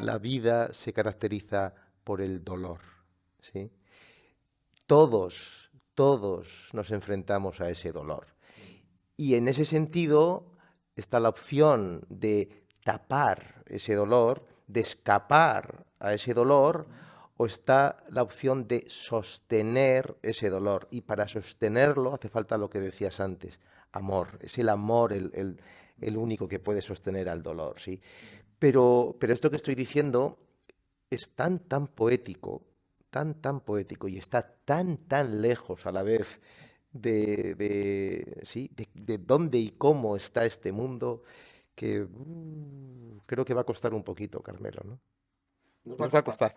la vida se caracteriza por el dolor, ¿sí? Todos nos enfrentamos a ese dolor. Y en ese sentido está la opción de tapar ese dolor, de escapar a ese dolor, o está la opción de sostener ese dolor. Y para sostenerlo hace falta lo que decías antes, amor. Es el amor el único que puede sostener al dolor, ¿sí? Pero esto que estoy diciendo es tan poético, tan poético y está tan lejos a la vez sí, de dónde y cómo está este mundo que creo que va a costar un poquito, Carmelo, ¿no? Nos va a costar.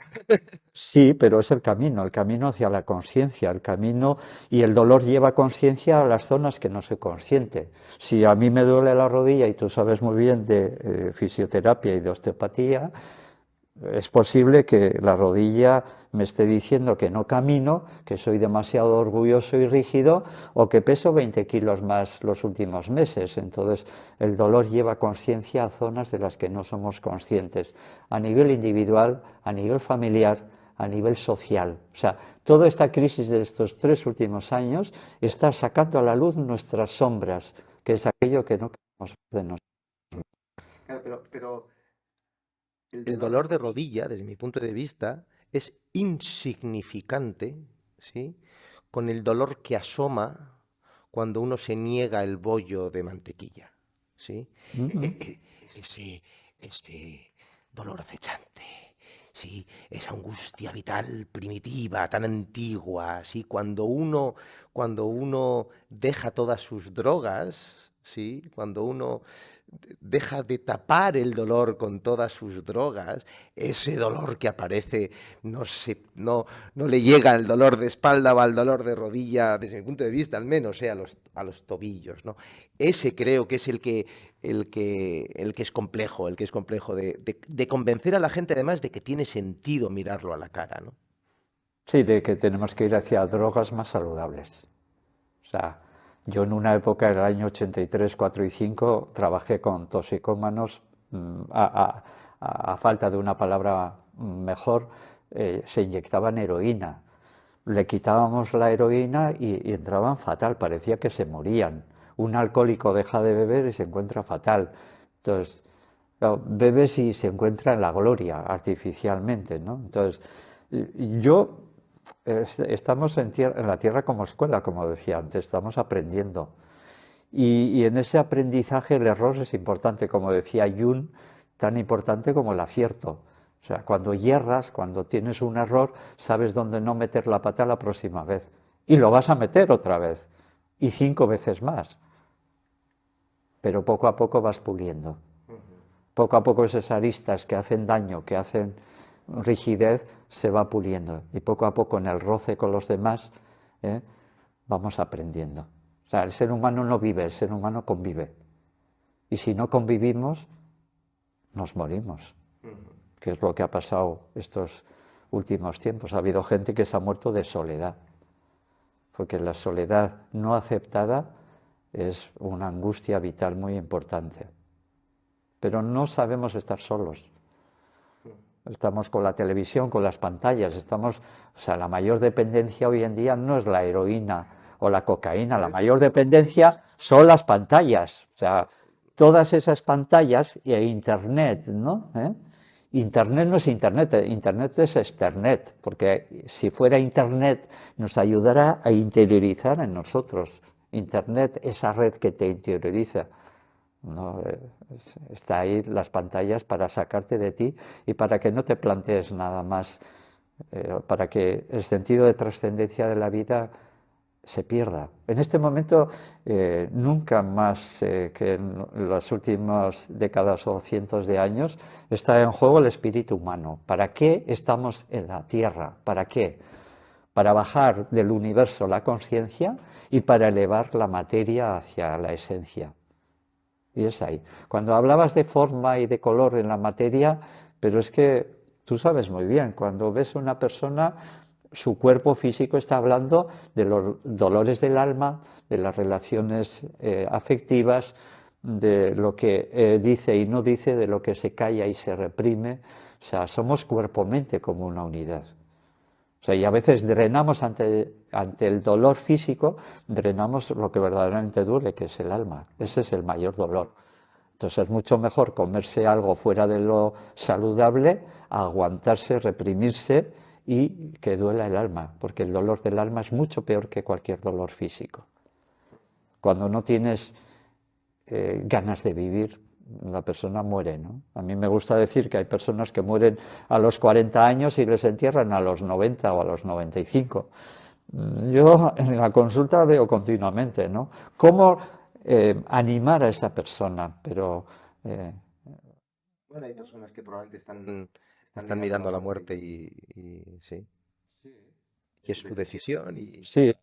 Sí, pero es el camino hacia la conciencia, el camino y el dolor lleva conciencia a las zonas que no soy consciente. Si a mí me duele la rodilla y tú sabes muy bien de fisioterapia y de osteopatía, es posible que la rodilla me esté diciendo que no camino, que soy demasiado orgulloso y rígido o que peso 20 kilos más los últimos meses. Entonces, el dolor lleva conciencia a zonas de las que no somos conscientes, a nivel individual, a nivel familiar, a nivel social. O sea, toda esta crisis de estos 3 últimos años está sacando a la luz nuestras sombras, que es aquello que no queremos ver de nosotros. Claro, pero el dolor de rodilla, desde mi punto de vista, es insignificante, ¿sí? Con el dolor que asoma cuando uno se niega el bollo de mantequilla, ¿sí? Mm, mm. Ese dolor acechante, ¿sí? Esa angustia vital primitiva, tan antigua, ¿sí? Cuando uno deja todas sus drogas, ¿sí? Cuando uno deja de tapar el dolor con todas sus drogas, ese dolor que aparece no le llega al dolor de espalda o al dolor de rodilla, desde mi punto de vista al menos, a los tobillos, ¿no? Ese creo que es el que es complejo, el que es complejo de convencer a la gente además de que tiene sentido mirarlo a la cara, ¿no? Sí, de que tenemos que ir hacia drogas más saludables. O sea, yo en una época, en el año 83, 4 y 5, trabajé con toxicómanos, a falta de una palabra mejor, se inyectaban heroína. Le quitábamos la heroína y entraban fatal, parecía que se morían. Un alcohólico deja de beber y se encuentra fatal. Entonces, claro, bebes y se encuentra en la gloria artificialmente, ¿no? Entonces, yo estamos en la tierra como escuela, como decía antes, estamos aprendiendo. Y en ese aprendizaje el error es importante, como decía Jung, tan importante como el acierto. O sea, cuando hierras, cuando tienes un error, sabes dónde no meter la pata la próxima vez. Y lo vas a meter otra vez. Y 5 veces más. Pero poco a poco vas puliendo. Poco a poco esas aristas que hacen daño, que hacen rigidez, se va puliendo. Y poco a poco en el roce con los demás, ¿eh? Vamos aprendiendo. O sea, el ser humano no vive, el ser humano convive. Y si no convivimos, nos morimos, que es lo que ha pasado estos últimos tiempos. Ha habido gente que se ha muerto de soledad, porque la soledad no aceptada es una angustia vital muy importante. Pero no sabemos estar solos. Estamos con la televisión, con las pantallas, o sea, la mayor dependencia hoy en día no es la heroína o la cocaína, la mayor dependencia son las pantallas, o sea, todas esas pantallas e Internet, ¿no? Internet no es Internet, Internet es Externet, porque si fuera Internet nos ayudará a interiorizar en nosotros. Internet, esa red que te interioriza. No, está ahí las pantallas para sacarte de ti y para que no te plantees nada más, para que el sentido de trascendencia de la vida se pierda. En este momento, nunca más que en las últimas décadas o cientos de años, está en juego el espíritu humano. ¿Para qué estamos en la Tierra? ¿Para qué? Para bajar del universo la conciencia y para elevar la materia hacia la esencia. Y es ahí. Cuando hablabas de forma y de color en la materia, pero es que tú sabes muy bien, cuando ves a una persona, su cuerpo físico está hablando de los dolores del alma, de las relaciones afectivas, de lo que dice y no dice, de lo que se calla y se reprime, O sea, somos cuerpo-mente como una unidad. O sea, y a veces drenamos ante el dolor físico, drenamos lo que verdaderamente duele, que es el alma. Ese es el mayor dolor. Entonces es mucho mejor comerse algo fuera de lo saludable, aguantarse, reprimirse y que duela el alma, porque el dolor del alma es mucho peor que cualquier dolor físico. Cuando no tienes ganas de vivir, la persona muere, ¿no? A mí me gusta decir que hay personas que mueren a los 40 años y les entierran a los 90 o a los 95. Yo en la consulta veo continuamente, ¿no? Cómo animar a esa persona, pero... Bueno, hay personas que probablemente están mirando a la muerte y sí, y es su decisión y... sí,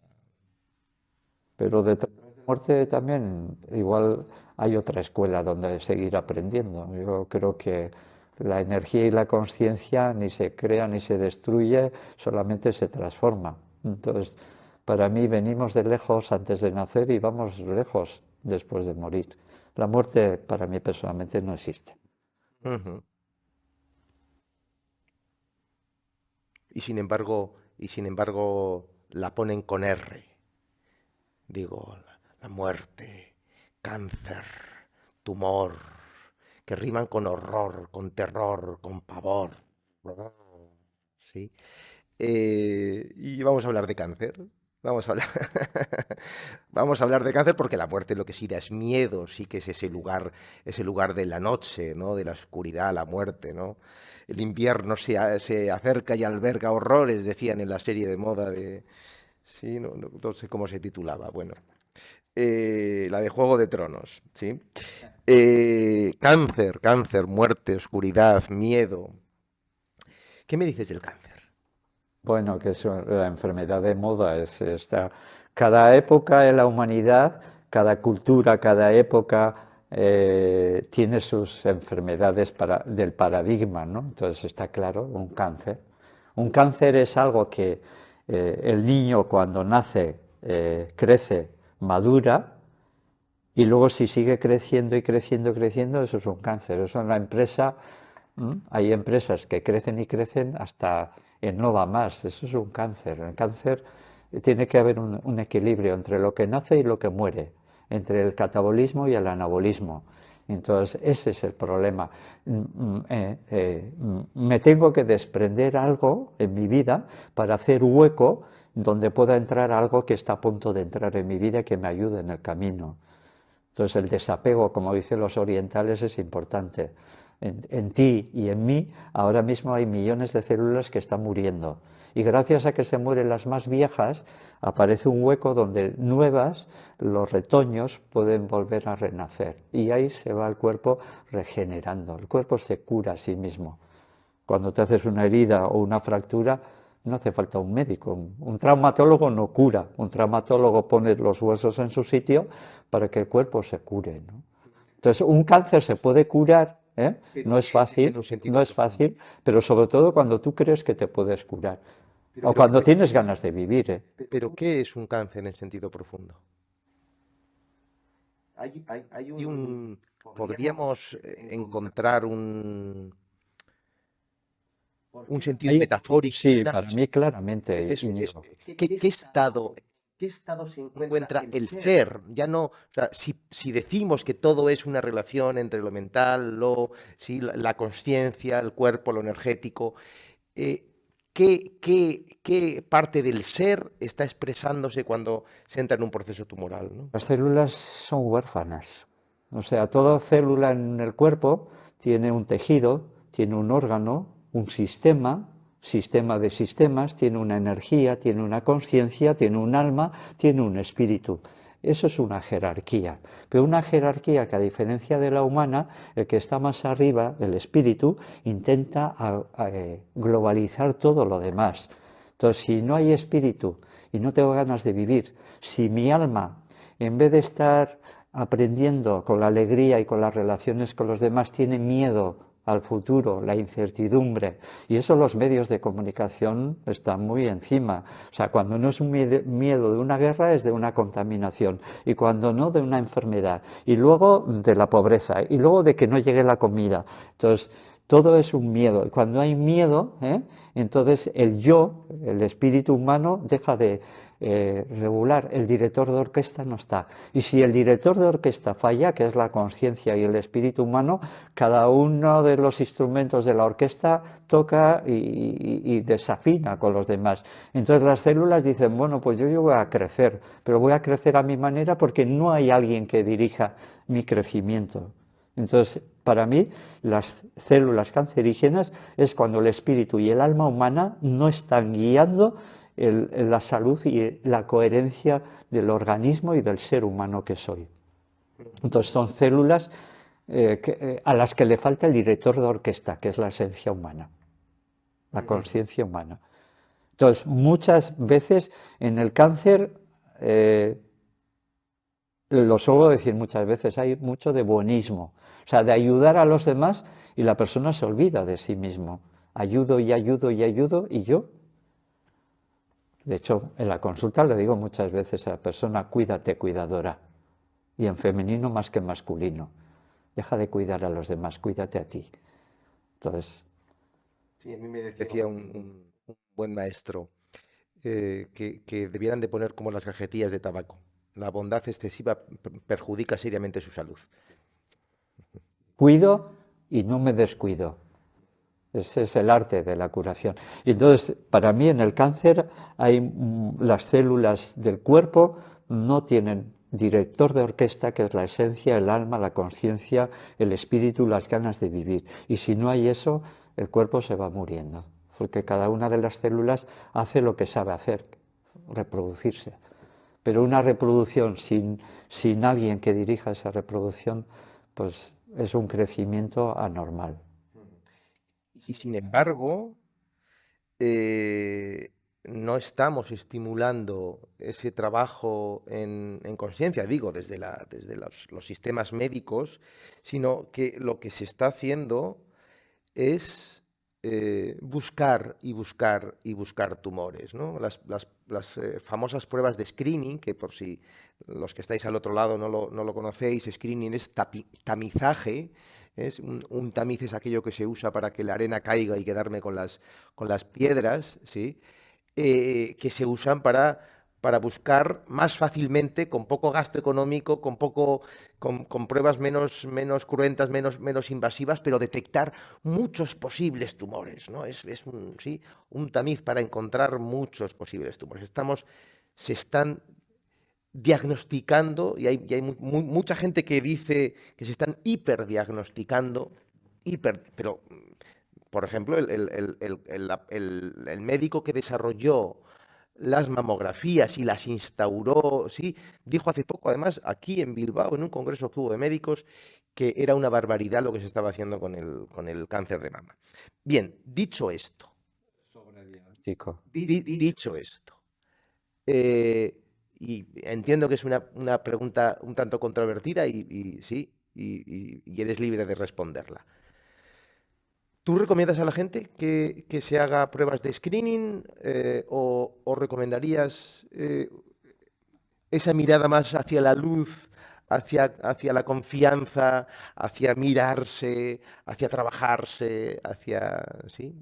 pero detrás de la muerte también igual hay otra escuela donde seguir aprendiendo. Yo creo que la energía y la conciencia ni se crea ni se destruye, solamente se transforma. Entonces, para mí venimos de lejos antes de nacer y vamos lejos después de morir. La muerte para mí personalmente no existe. Ujú. Y sin embargo la ponen con R. Digo, la muerte, cáncer, tumor, que riman con horror, con terror, con pavor. ¿Sí? Y vamos a hablar de cáncer. Vamos a hablar, vamos a hablar de cáncer porque la muerte lo que sí da es miedo, sí que es ese lugar de la noche, ¿no? De la oscuridad, la muerte, ¿no? El invierno se acerca y alberga horrores, decían en la serie de moda de... Sí, no sé cómo se titulaba, bueno. La de Juego de Tronos, ¿sí? Cáncer, muerte, oscuridad, miedo. ¿Qué me dices del cáncer? Bueno, que es la enfermedad de moda, es esta. Cada época en la humanidad, cada cultura, cada época tiene sus enfermedades del paradigma, ¿no? Entonces está claro, un cáncer. Un cáncer es algo que el niño cuando nace, crece, madura, y luego si sigue creciendo y creciendo y creciendo, eso es un cáncer. Eso en la empresa, hay empresas que crecen y crecen hasta no va más. Eso es un cáncer. El cáncer tiene que haber un equilibrio entre lo que nace y lo que muere, entre el catabolismo y el anabolismo. Entonces, ese es el problema. Me tengo que desprender algo en mi vida para hacer hueco donde pueda entrar algo que está a punto de entrar en mi vida que me ayude en el camino. Entonces el desapego, como dicen los orientales, es importante. En ti y en mí ahora mismo hay millones de células que están muriendo. Y gracias a que se mueren las más viejas, aparece un hueco donde nuevas, los retoños, pueden volver a renacer. Y ahí se va el cuerpo regenerando. El cuerpo se cura a sí mismo. Cuando te haces una herida o una fractura, no hace falta un médico. Un traumatólogo no cura. Un traumatólogo pone los huesos en su sitio para que el cuerpo se cure, ¿no? Entonces, un cáncer se puede curar, ¿eh? No es fácil, no es fácil, pero sobre todo cuando tú crees que te puedes curar. O cuando tienes ganas de vivir, ¿eh? Pero ¿qué es un cáncer en sentido profundo? Podríamos encontrar un sentido metafórico. Sí, para mí claramente, Íñigo. ¿Qué estado se encuentra el ser? Ya no, o sea, si decimos que todo es una relación entre lo mental, sí, la consciencia, el cuerpo, lo energético, ¿qué parte del ser está expresándose cuando se entra en un proceso tumoral, ¿no? Las células son huérfanas. O sea, toda célula en el cuerpo tiene un tejido, tiene un órgano, un sistema de sistemas, tiene una energía, tiene una conciencia, tiene un alma, tiene un espíritu. Eso es una jerarquía, pero una jerarquía que a diferencia de la humana, el que está más arriba, el espíritu, intenta globalizar todo lo demás. Entonces, si no hay espíritu y no tengo ganas de vivir, si mi alma, en vez de estar aprendiendo con la alegría y con las relaciones con los demás, tiene miedo al futuro, la incertidumbre, y eso los medios de comunicación están muy encima. O sea, cuando no es un miedo de una guerra, es de una contaminación, y cuando no, de una enfermedad, y luego de la pobreza, y luego de que no llegue la comida. Entonces, Todo es un miedo. Y cuando hay miedo, entonces el yo, el espíritu humano, deja de regular. El director de orquesta no está. Y si el director de orquesta falla, que es la conciencia y el espíritu humano, cada uno de los instrumentos de la orquesta toca y desafina con los demás. Entonces las células dicen, bueno, pues yo voy a crecer, pero voy a crecer a mi manera porque no hay alguien que dirija mi crecimiento. Entonces, para mí, las células cancerígenas es cuando el espíritu y el alma humana no están guiando la salud y la coherencia del organismo y del ser humano que soy. Entonces, son células a las que le falta el director de orquesta, que es la esencia humana, la conciencia humana. Entonces, muchas veces en el cáncer, lo suelo decir muchas veces, hay mucho de buenismo, o sea, de ayudar a los demás y la persona se olvida de sí mismo. Ayudo y ayudo y ayudo y yo. De hecho, en la consulta le digo muchas veces a la persona, cuídate, cuidadora. Y en femenino más que en masculino. Deja de cuidar a los demás, cuídate a ti. Entonces... Sí, a mí me decía un buen maestro que debieran de poner como las cajetillas de tabaco. La bondad excesiva perjudica seriamente su salud. Cuido y no me descuido. Ese es el arte de la curación. Y entonces, para mí en el cáncer hay las células del cuerpo no tienen director de orquesta, que es la esencia, el alma, la conciencia, el espíritu, las ganas de vivir. Y si no hay eso, el cuerpo se va muriendo, porque cada una de las células hace lo que sabe hacer, reproducirse. Pero una reproducción sin alguien que dirija esa reproducción, pues es un crecimiento anormal. Y sin embargo, no estamos estimulando ese trabajo en conciencia, digo, desde los sistemas médicos, sino que lo que se está haciendo es buscar y buscar y buscar tumores, ¿no? Las famosas pruebas de screening, que por si los que estáis al otro lado no lo conocéis, screening es tamizaje, es un tamiz es aquello que se usa para que la arena caiga y quedarme con las piedras, ¿sí? Que se usan para buscar más fácilmente, con poco gasto económico, con pruebas menos cruentas, menos invasivas, pero detectar muchos posibles tumores, ¿no? Es un tamiz para encontrar muchos posibles tumores. Se están diagnosticando, y hay mucha gente que dice que se están hiperdiagnosticando, pero, por ejemplo, el médico que desarrolló las mamografías y las instauró, sí, dijo hace poco, además, aquí en Bilbao, en un congreso que hubo de médicos, que era una barbaridad lo que se estaba haciendo con el cáncer de mama. Bien, dicho esto, dicho esto, y entiendo que es una pregunta un tanto controvertida sí, y eres libre de responderla. ¿Tú recomiendas a la gente que se haga pruebas de screening o recomendarías esa mirada más hacia la luz, hacia la confianza, hacia mirarse, hacia trabajarse, ¿sí?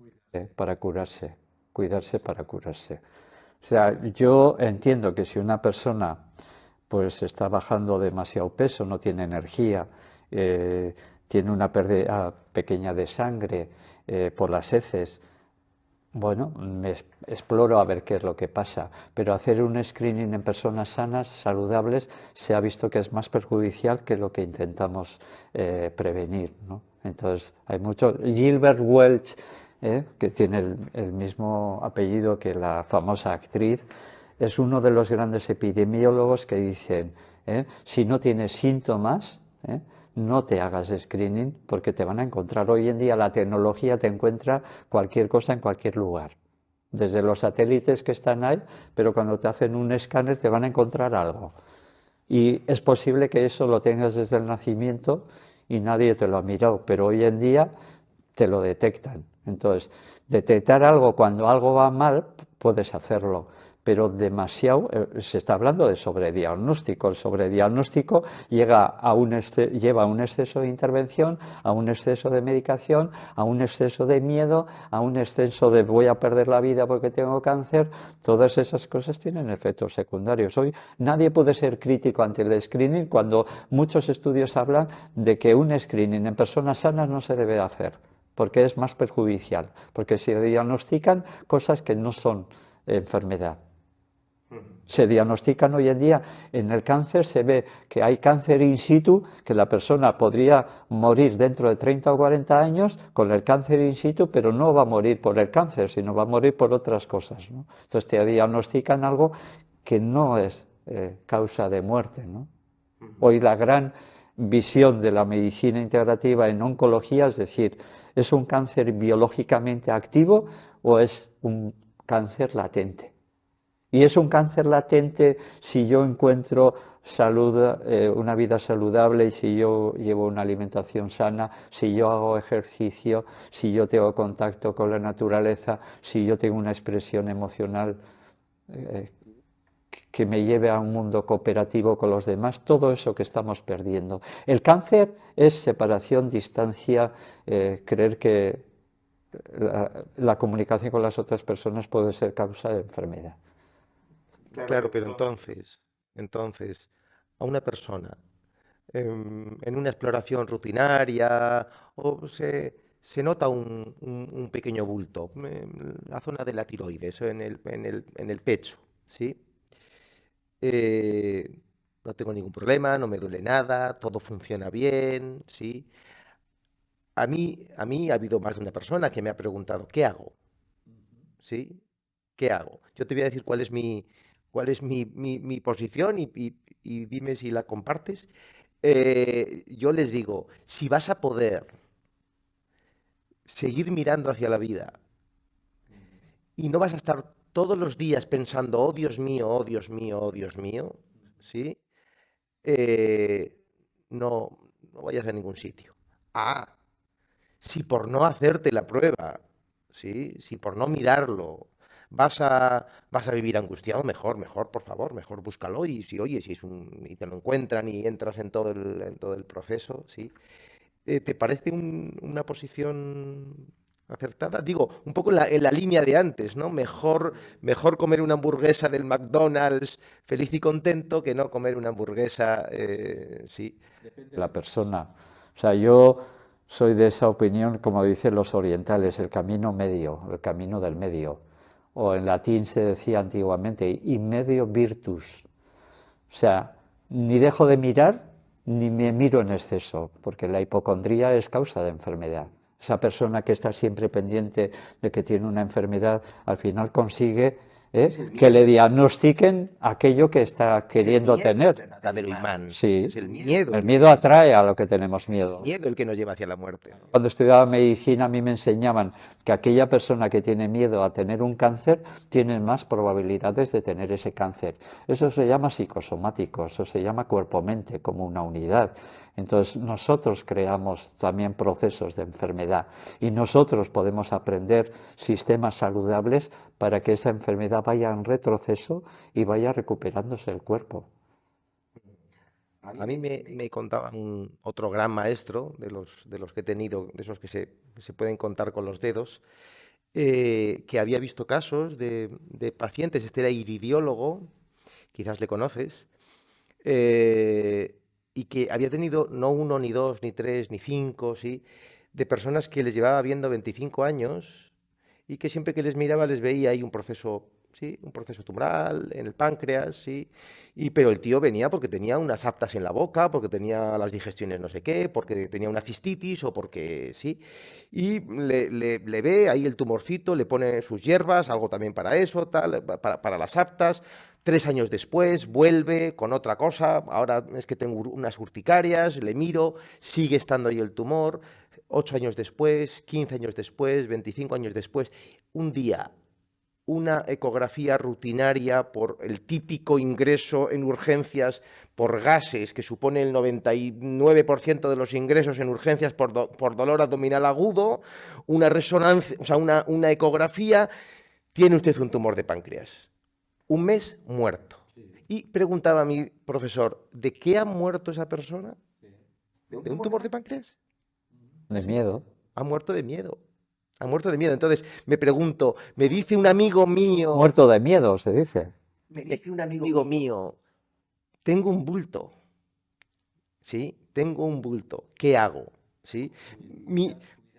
Para curarse, cuidarse para curarse. O sea, yo entiendo que si una persona pues está bajando demasiado peso, no tiene energía, tiene una pérdida pequeña de sangre por las heces, bueno, me exploro a ver qué es lo que pasa, pero hacer un screening en personas sanas, saludables, se ha visto que es más perjudicial que lo que intentamos prevenir, ¿no? Entonces, hay mucho... Gilbert Welch, que tiene el mismo apellido que la famosa actriz, es uno de los grandes epidemiólogos que dicen, si no tienes síntomas, no te hagas screening porque te van a encontrar. Hoy en día la tecnología te encuentra cualquier cosa en cualquier lugar, desde los satélites que están ahí, pero cuando te hacen un escáner te van a encontrar algo. Y es posible que eso lo tengas desde el nacimiento y nadie te lo ha mirado, pero hoy en día te lo detectan. Entonces, detectar algo cuando algo va mal, puedes hacerlo, pero demasiado, se está hablando de sobrediagnóstico. El sobrediagnóstico lleva a un exceso de intervención, a un exceso de medicación, a un exceso de miedo, a un exceso de voy a perder la vida porque tengo cáncer. Todas esas cosas tienen efectos secundarios. Hoy nadie puede ser crítico ante el screening cuando muchos estudios hablan de que un screening en personas sanas no se debe hacer, porque es más perjudicial, porque se diagnostican cosas que no son enfermedad. Se diagnostican hoy en día, en el cáncer se ve que hay cáncer in situ, que la persona podría morir dentro de 30 o 40 años con el cáncer in situ, pero no va a morir por el cáncer, sino va a morir por otras cosas, ¿no? Entonces te diagnostican algo que no es causa de muerte, ¿no? Hoy la gran visión de la medicina integrativa en oncología es decir, ¿es un cáncer biológicamente activo o es un cáncer latente? Y es un cáncer latente si yo encuentro una vida saludable y si yo llevo una alimentación sana, si yo hago ejercicio, si yo tengo contacto con la naturaleza, si yo tengo una expresión emocional que me lleve a un mundo cooperativo con los demás, todo eso que estamos perdiendo. El cáncer es separación, distancia, creer que la comunicación con las otras personas puede ser causa de enfermedad. Claro, pero entonces, a una persona en una exploración rutinaria o se nota un pequeño bulto en la zona de la tiroides o en el pecho, ¿sí? No tengo ningún problema, no me duele nada, todo funciona bien, ¿sí? A mí ha habido más de una persona que me ha preguntado, ¿qué hago? ¿Sí? ¿Qué hago? Yo te voy a decir cuál es mi posición y dime si la compartes. Yo les digo, si vas a poder seguir mirando hacia la vida y no vas a estar todos los días pensando, oh Dios mío, oh Dios mío, oh Dios mío, ¿sí? Eh, no vayas a ningún sitio. Ah, si por no hacerte la prueba, ¿sí? Si por no mirarlo vas a vivir angustiado, mejor, por favor, mejor búscalo y si, oye, si es y te lo encuentran y entras en todo el proceso, ¿sí? ¿Te parece una posición acertada? Digo, un poco en la línea de antes, ¿no? Mejor comer una hamburguesa del McDonald's feliz y contento que no comer una hamburguesa, sí. La persona. O sea, yo soy de esa opinión, como dicen los orientales, el camino medio, el camino del medio. O en latín se decía antiguamente, in medio virtus. O sea, ni dejo de mirar, ni me miro en exceso, porque la hipocondría es causa de enfermedad. Esa persona que está siempre pendiente de que tiene una enfermedad, al final consigue que le diagnostiquen aquello que está queriendo tener. El verdadero imán. Sí, Es el miedo. el miedo atrae a lo que tenemos miedo. El miedo el que nos lleva hacia la muerte. Cuando estudiaba medicina a mí me enseñaban que aquella persona que tiene miedo a tener un cáncer tiene más probabilidades de tener ese cáncer. Eso se llama psicosomático, eso se llama cuerpo-mente como una unidad. Entonces nosotros creamos también procesos de enfermedad y nosotros podemos aprender sistemas saludables para que esa enfermedad vaya en retroceso y vaya recuperándose el cuerpo. A mí me contaba otro gran maestro de los que he tenido, de esos que se pueden contar con los dedos, que había visto casos de pacientes, este era iridiólogo, quizás le conoces, y que había tenido no uno, ni dos, ni tres, ni cinco, ¿sí? De personas que les llevaba viendo 25 años y que siempre que les miraba les veía ahí un proceso, ¿sí? Un proceso tumoral en el páncreas, ¿sí? Pero el tío venía porque tenía unas aftas en la boca, porque tenía las digestiones no sé qué, porque tenía una cistitis o porque, ¿sí? Y le ve ahí el tumorcito, le pone sus hierbas, algo también para eso, tal, para las aftas. 3 años después vuelve con otra cosa, ahora es que tengo unas urticarias, le miro, sigue estando ahí el tumor. 8 años después, 15 años después, 25 años después, un día, una ecografía rutinaria por el típico ingreso en urgencias por gases, que supone el 99% de los ingresos en urgencias por dolor abdominal agudo, una resonancia, o sea, una ecografía, tiene usted un tumor de páncreas. un mes muerto. Y preguntaba a mi profesor, ¿de qué ha muerto esa persona? ¿De un tumor de páncreas? De miedo. Ha muerto de miedo. Ha muerto de miedo. Entonces me pregunto, me dice un amigo mío, Muerto de miedo, se dice. me dice un amigo mío, tengo un bulto, ¿sí? Tengo un bulto, ¿qué hago? ¿Sí? Mi,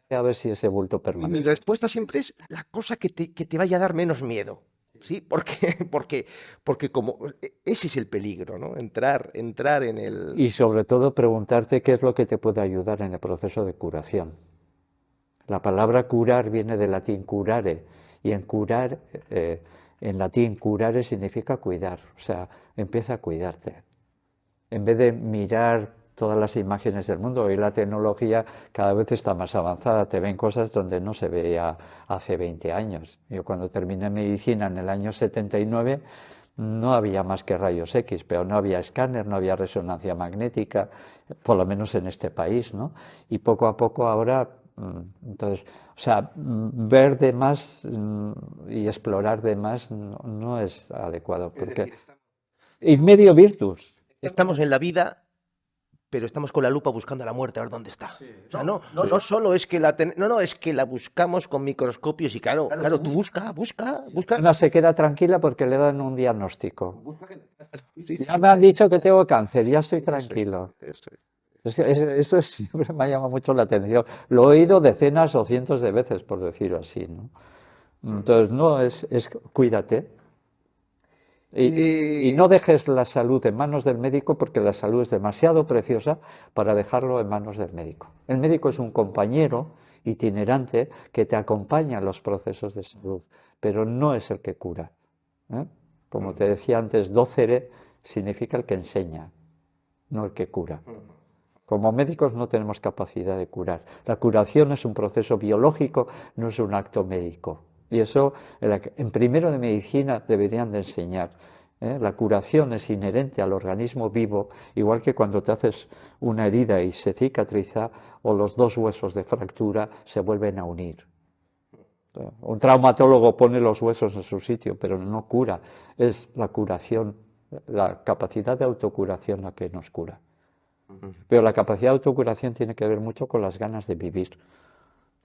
A ver si ese bulto mi permanece. respuesta siempre es la cosa que te vaya a dar menos miedo. ¿Sí? Porque como ese es el peligro, ¿no? Entrar en el. Y sobre todo preguntarte qué es lo que te puede ayudar en el proceso de curación. La palabra curar viene del latín curare, y en curar, en latín curare significa cuidar, o sea, empieza a cuidarte. En vez de mirar todas las imágenes del mundo, hoy la tecnología cada vez está más avanzada, te ven cosas donde no se veía hace 20 años. Yo cuando terminé medicina en el año 79 no había más que rayos X, pero no había escáner, no había resonancia magnética, por lo menos en este país, ¿no? Y poco a poco ahora, entonces, o sea, ver de más y explorar de más no es adecuado, porque... In medio virtus. Estamos en la vida, pero estamos con la lupa buscando a la muerte, a ver dónde está. O sea, no solo es que no, es que la buscamos con microscopios y claro, tú busca. Una se queda tranquila porque le dan un diagnóstico. Sí, Ya me han dicho que tengo cáncer, ya estoy eso tranquilo. es. Eso siempre me ha llamado mucho la atención. Lo he oído decenas o cientos de veces, por decirlo así, ¿no? Entonces, no, es cuídate. Y no dejes la salud en manos del médico porque la salud es demasiado preciosa para dejarlo en manos del médico. El médico es un compañero itinerante que te acompaña en los procesos de salud, pero no es el que cura, ¿eh? Como te decía antes, docere significa el que enseña, no el que cura. Como médicos no tenemos capacidad de curar. La curación es un proceso biológico, no es un acto médico. Y eso en primero de medicina deberían de enseñar. La curación es inherente al organismo vivo, igual que cuando te haces una herida y se cicatriza o los dos huesos de fractura se vuelven a unir. Un traumatólogo pone los huesos en su sitio, pero no cura. Es la curación, la capacidad de autocuración la que nos cura. Pero la capacidad de autocuración tiene que ver mucho con las ganas de vivir.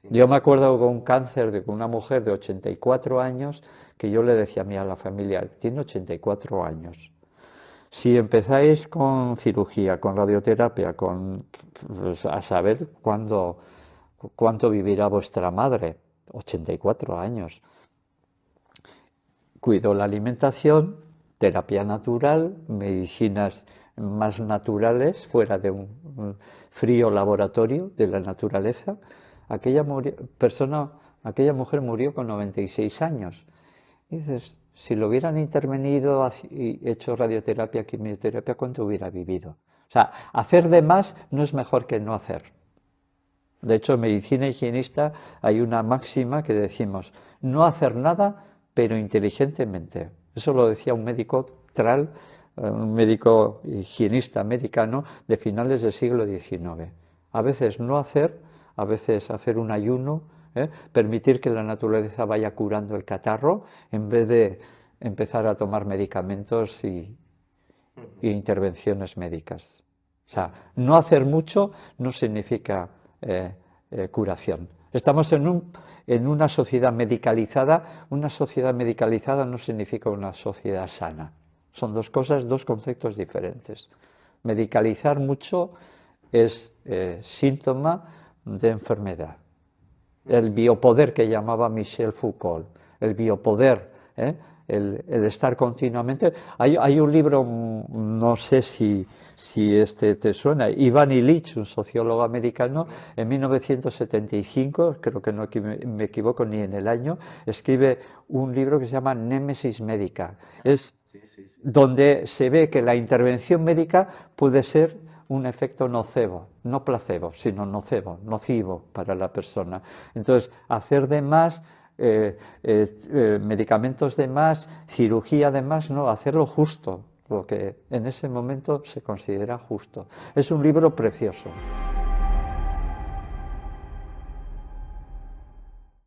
Yo me acuerdo con un cáncer de una mujer de 84 años que yo le decía a la familia, tiene 84 años. Si empezáis con cirugía, con radioterapia, pues, a saber cuánto vivirá vuestra madre, 84 años. Cuido la alimentación, terapia natural, medicinas más naturales, fuera de un frío laboratorio de la naturaleza. Aquella mujer murió con 96 años. Y dices, si lo hubieran intervenido y hecho radioterapia, quimioterapia, ¿cuánto hubiera vivido? O sea, hacer de más no es mejor que no hacer. De hecho, en medicina higienista hay una máxima que decimos, no hacer nada, pero inteligentemente. Eso lo decía un médico un médico higienista americano de finales del siglo XIX. A veces no hacer, a veces hacer un ayuno, permitir que la naturaleza vaya curando el catarro en vez de empezar a tomar medicamentos y intervenciones médicas. O sea, no hacer mucho no significa curación. Estamos en una sociedad medicalizada. Una sociedad medicalizada no significa una sociedad sana. Son dos cosas, dos conceptos diferentes. Medicalizar mucho es síntoma de enfermedad. El biopoder que llamaba Michel Foucault, el biopoder, el estar continuamente. Hay un libro, no sé si este te suena, Ivan Illich, un sociólogo americano, en 1975, creo que no me equivoco ni en el año, escribe un libro que se llama Némesis Médica. Es donde se ve que la intervención médica puede ser un efecto nocebo, no placebo, sino nocivo para la persona. Entonces, hacer de más, medicamentos de más, cirugía de más, no, hacerlo justo, lo que en ese momento se considera justo. Es un libro precioso.